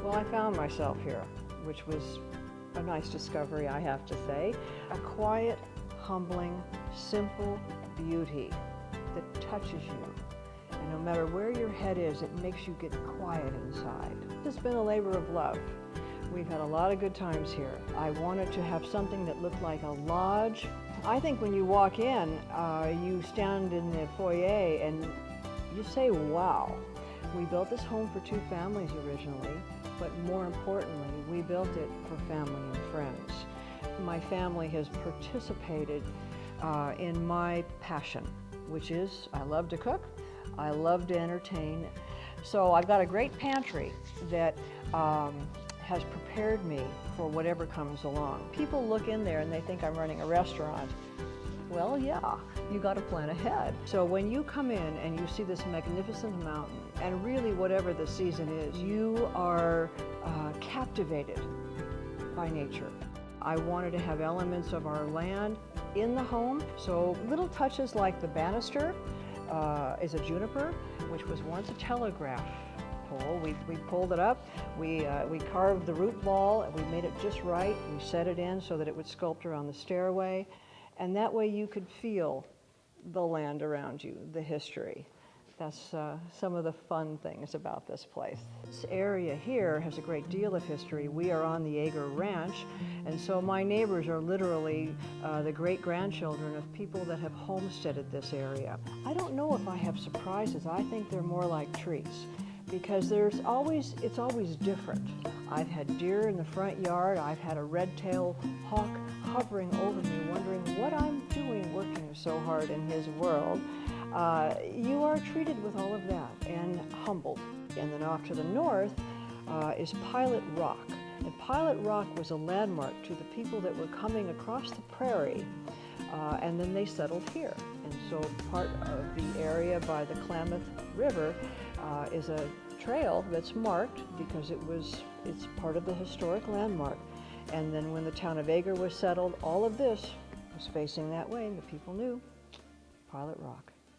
Well, I found myself here, which was a nice discovery, I have to say. A quiet, humbling, simple beauty that touches you. And no matter where your head is, it makes you get quiet inside. It's been a labor of love. We've had a lot of good times here. I wanted to have something that looked like a lodge. I think when you walk in, you stand in the foyer and you say, wow. We built this home for 2 families originally, but more importantly, we built it for family and friends. My family has participated in my passion, which is I love to cook, I love to entertain. So I've got a great pantry that has prepared me for whatever comes along. People look in there and they think I'm running a restaurant. Well, yeah, you got to plan ahead. So when you come in and you see this magnificent mountain, and really whatever the season is, you are captivated by nature. I wanted to have elements of our land in the home, so little touches like the banister is a juniper, which was once a telegraph pole. We pulled it up, we carved the root ball, and we made it just right. We set it in so that it would sculpt around the stairway. And that way you could feel the land around you, the history. That's some of the fun things about this place. This area here has a great deal of history. We are on the AGER ranch, and so my neighbors are literally the great-grandchildren of people that have homesteaded this area. I don't know if I have surprises. I think they're more like treats, because it's always different. I've had deer in the front yard. I've had a red-tailed hawk hovering over me, wondering what I'm doing working so hard in his world. You are treated with all of that and humbled. And then off to the north is Pilot Rock. And Pilot Rock was a landmark to the people that were coming across the prairie, and then they settled here. And so part of the area by the Klamath River is a trail that's marked because it's part of the historic landmark. And then when the town of AGER was settled, all of this was facing that way, and the people knew Pilot Rock.